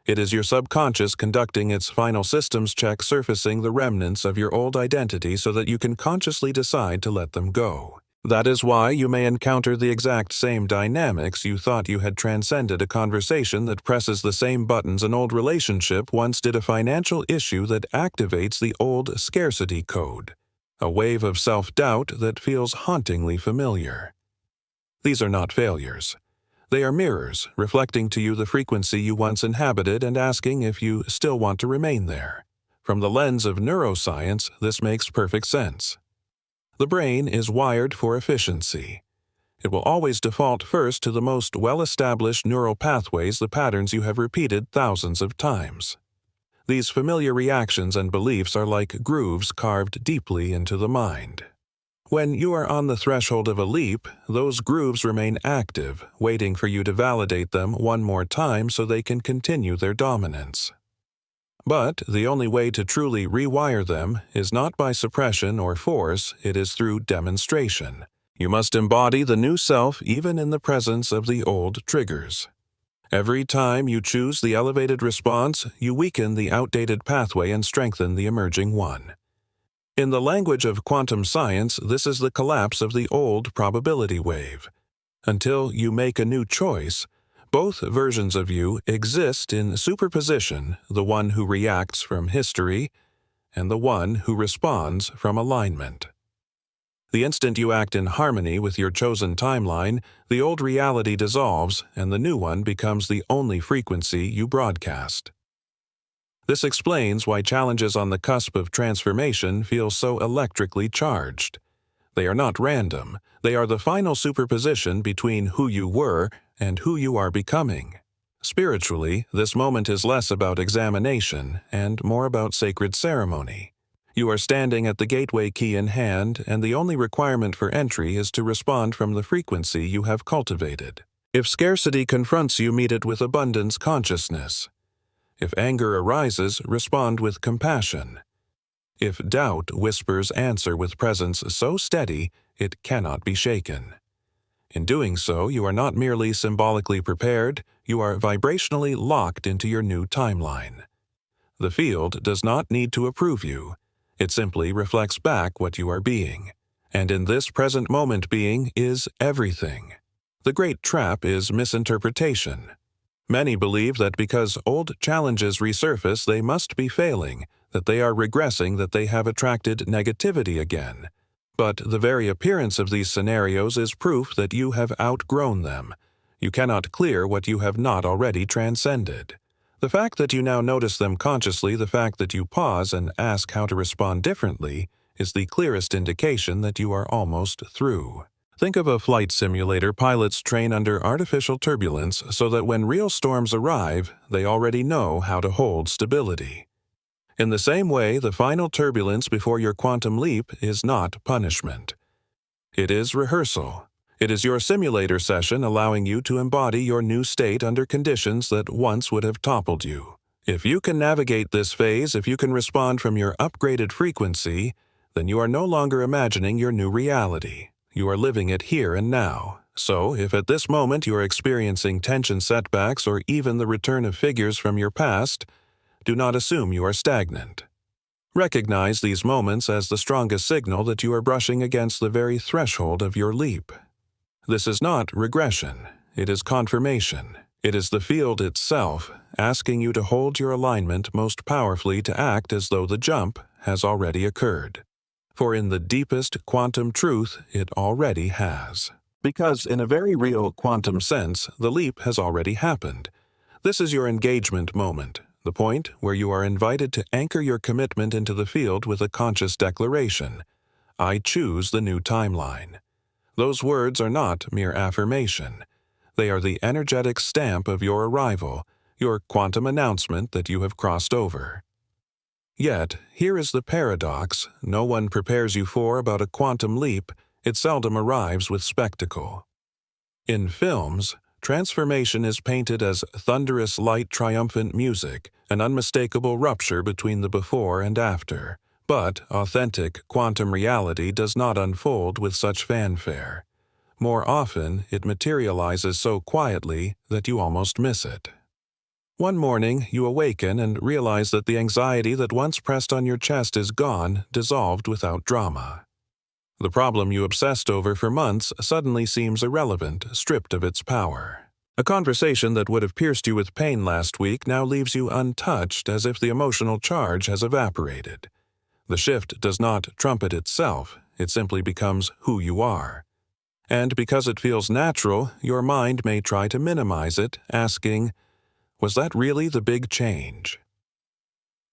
It is your subconscious conducting its final systems check, surfacing the remnants of your old identity so that you can consciously decide to let them go. That is why you may encounter the exact same dynamics you thought you had transcended, a conversation that presses the same buttons an old relationship once did, a financial issue that activates the old scarcity code, a wave of self-doubt that feels hauntingly familiar. These are not failures. They are mirrors, reflecting to you the frequency you once inhabited and asking if you still want to remain there. From the lens of neuroscience, this makes perfect sense. The brain is wired for efficiency. It will always default first to the most well-established neural pathways, the patterns you have repeated thousands of times. These familiar reactions and beliefs are like grooves carved deeply into the mind. When you are on the threshold of a leap, those grooves remain active, waiting for you to validate them one more time so they can continue their dominance. But the only way to truly rewire them is not by suppression or force, it is through demonstration. You must embody the new self even in the presence of the old triggers. Every time you choose the elevated response, you weaken the outdated pathway and strengthen the emerging one. In the language of quantum science, this is the collapse of the old probability wave. Until you make a new choice, both versions of you exist in superposition, the one who reacts from history and the one who responds from alignment. The instant you act in harmony with your chosen timeline, the old reality dissolves and the new one becomes the only frequency you broadcast. This explains why challenges on the cusp of transformation feel so electrically charged. They are not random. They are the final superposition between who you were and who you are becoming. Spiritually, this moment is less about examination and more about sacred ceremony. You are standing at the gateway key in hand, and the only requirement for entry is to respond from the frequency you have cultivated. If scarcity confronts you, meet it with abundance consciousness. If anger arises, respond with compassion. If doubt whispers, answer with presence so steady it cannot be shaken. In doing so, you are not merely symbolically prepared, you are vibrationally locked into your new timeline. The field does not need to approve you. It simply reflects back what you are being. And in this present moment, being is everything. The great trap is misinterpretation. Many believe that because old challenges resurface, they must be failing, that they are regressing, that they have attracted negativity again. But the very appearance of these scenarios is proof that you have outgrown them. You cannot clear what you have not already transcended. The fact that you now notice them consciously, the fact that you pause and ask how to respond differently, is the clearest indication that you are almost through. Think of a flight simulator. Pilots train under artificial turbulence so that when real storms arrive, they already know how to hold stability. In the same way, the final turbulence before your quantum leap is not punishment. It is rehearsal. It is your simulator session allowing you to embody your new state under conditions that once would have toppled you. If you can navigate this phase, if you can respond from your upgraded frequency, then you are no longer imagining your new reality. You are living it here and now. So, if at this moment you are experiencing tension setbacks or even the return of figures from your past, do not assume you are stagnant. Recognize these moments as the strongest signal that you are brushing against the very threshold of your leap. This is not regression, it is confirmation. It is the field itself asking you to hold your alignment most powerfully to act as though the jump has already occurred. For in the deepest quantum truth, it already has. Because in a very real quantum sense, the leap has already happened. This is your engagement moment, the point where you are invited to anchor your commitment into the field with a conscious declaration. I choose the new timeline. Those words are not mere affirmation. They are the energetic stamp of your arrival, your quantum announcement that you have crossed over. Yet, here is the paradox no one prepares you for about a quantum leap. It seldom arrives with spectacle. In films, transformation is painted as thunderous light triumphant music, an unmistakable rupture between the before and after. But authentic quantum reality does not unfold with such fanfare. More often, it materializes so quietly that you almost miss it. One morning, you awaken and realize that the anxiety that once pressed on your chest is gone, dissolved without drama. The problem you obsessed over for months suddenly seems irrelevant, stripped of its power. A conversation that would have pierced you with pain last week now leaves you untouched, as if the emotional charge has evaporated. The shift does not trumpet itself, it simply becomes who you are. And because it feels natural, your mind may try to minimize it, asking, was that really the big change?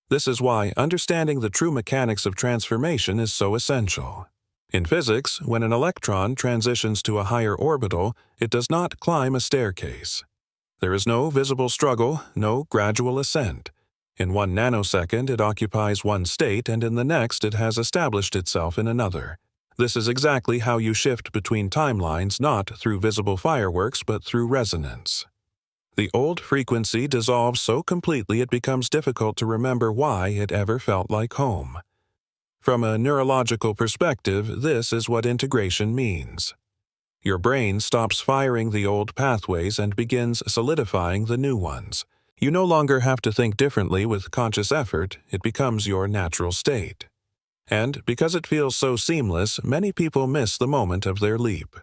This is why understanding the true mechanics of transformation is so essential. In physics, when an electron transitions to a higher orbital, it does not climb a staircase. There is no visible struggle, no gradual ascent. In 1 nanosecond, it occupies one state, and in the next, it has established itself in another. This is exactly how you shift between timelines, not through visible fireworks, but through resonance. The old frequency dissolves so completely it becomes difficult to remember why it ever felt like home. From a neurological perspective, this is what integration means. Your brain stops firing the old pathways and begins solidifying the new ones. You no longer have to think differently with conscious effort, it becomes your natural state. And because it feels so seamless, many people miss the moment of their leap.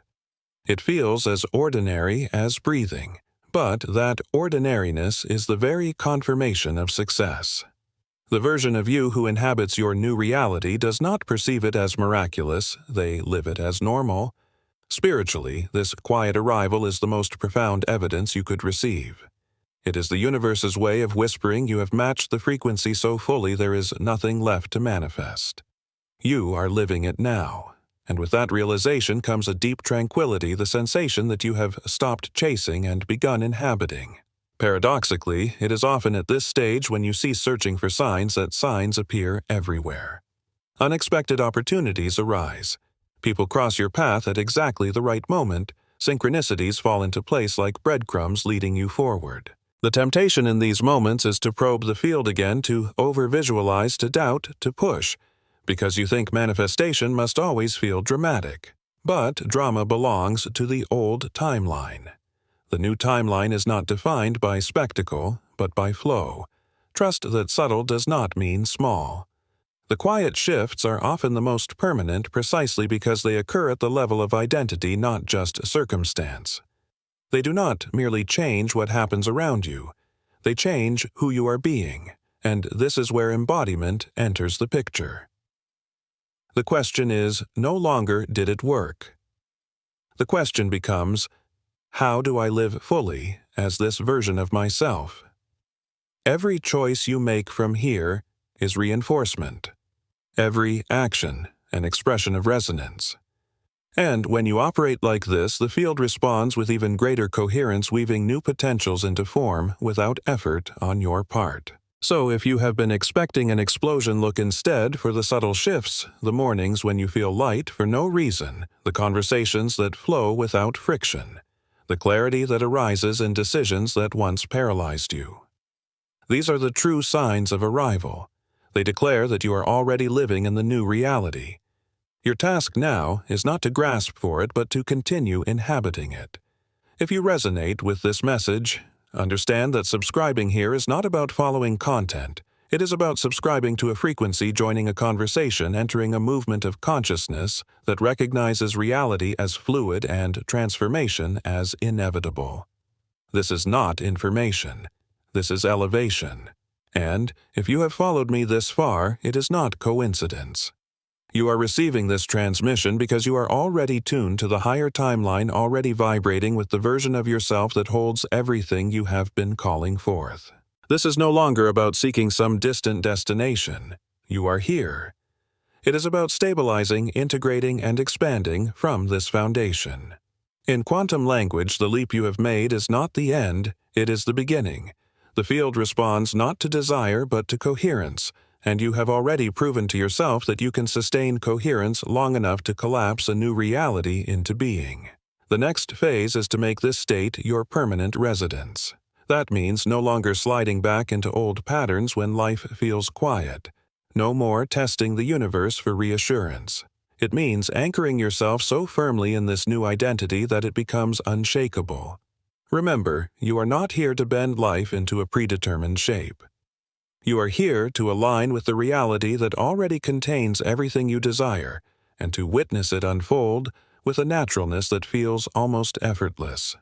It feels as ordinary as breathing, but that ordinariness is the very confirmation of success. The version of you who inhabits your new reality does not perceive it as miraculous, they live it as normal. Spiritually, this quiet arrival is the most profound evidence you could receive. It is the universe's way of whispering you have matched the frequency so fully there is nothing left to manifest. You are living it now, and with that realization comes a deep tranquility, the sensation that you have stopped chasing and begun inhabiting. Paradoxically, it is often at this stage when you cease searching for signs that signs appear everywhere. Unexpected opportunities arise. People cross your path at exactly the right moment. Synchronicities fall into place like breadcrumbs leading you forward. The temptation in these moments is to probe the field again, to over-visualize, to doubt, to push, because you think manifestation must always feel dramatic. But drama belongs to the old timeline. The new timeline is not defined by spectacle, but by flow. Trust that subtle does not mean small. The quiet shifts are often the most permanent precisely because they occur at the level of identity, not just circumstance. They do not merely change what happens around you. They change who you are being, and this is where embodiment enters the picture. The question is no longer did it work. The question becomes, how do I live fully as this version of myself? Every choice you make from here is reinforcement. Every action an expression of resonance. And when you operate like this, the field responds with even greater coherence, weaving new potentials into form without effort on your part. So if you have been expecting an explosion, look instead for the subtle shifts, the mornings when you feel light for no reason, the conversations that flow without friction, the clarity that arises in decisions that once paralyzed you. These are the true signs of arrival. They declare that you are already living in the new reality. Your task now is not to grasp for it, but to continue inhabiting it. If you resonate with this message, understand that subscribing here is not about following content. It is about subscribing to a frequency, joining a conversation, entering a movement of consciousness that recognizes reality as fluid and transformation as inevitable. This is not information. This is elevation. And, if you have followed me this far, it is not coincidence. You are receiving this transmission because you are already tuned to the higher timeline, already vibrating with the version of yourself that holds everything you have been calling forth. This is no longer about seeking some distant destination. You are here. It is about stabilizing, integrating, and expanding from this foundation. In quantum language, the leap you have made is not the end, it is the beginning. The field responds not to desire but to coherence, and you have already proven to yourself that you can sustain coherence long enough to collapse a new reality into being. The next phase is to make this state your permanent residence. That means no longer sliding back into old patterns when life feels quiet. No more testing the universe for reassurance. It means anchoring yourself so firmly in this new identity that it becomes unshakable. Remember, you are not here to bend life into a predetermined shape. You are here to align with the reality that already contains everything you desire, and to witness it unfold with a naturalness that feels almost effortless.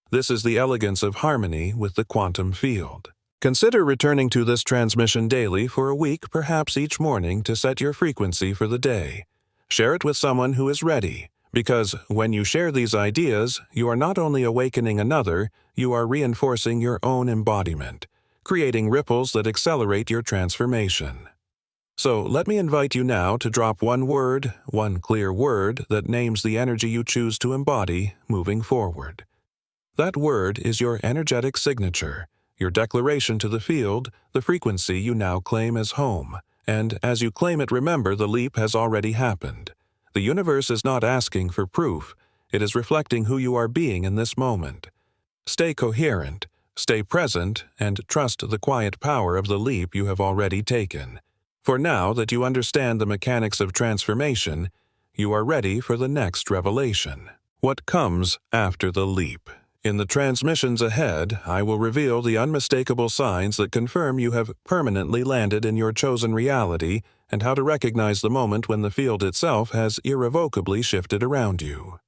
This is the elegance of harmony with the quantum field. Consider returning to this transmission daily for a week, perhaps each morning, to set your frequency for the day. Share it with someone who is ready, because when you share these ideas, you are not only awakening another, you are reinforcing your own embodiment, creating ripples that accelerate your transformation. So let me invite you now to drop one word, one clear word that names the energy you choose to embody moving forward. That word is your energetic signature, your declaration to the field, the frequency you now claim as home. And as you claim it, remember the leap has already happened. The universe is not asking for proof. It is reflecting who you are being in this moment. Stay coherent. Stay present, and trust the quiet power of the leap you have already taken. For now that you understand the mechanics of transformation, you are ready for the next revelation. What comes after the leap? In the transmissions ahead, I will reveal the unmistakable signs that confirm you have permanently landed in your chosen reality and how to recognize the moment when the field itself has irrevocably shifted around you.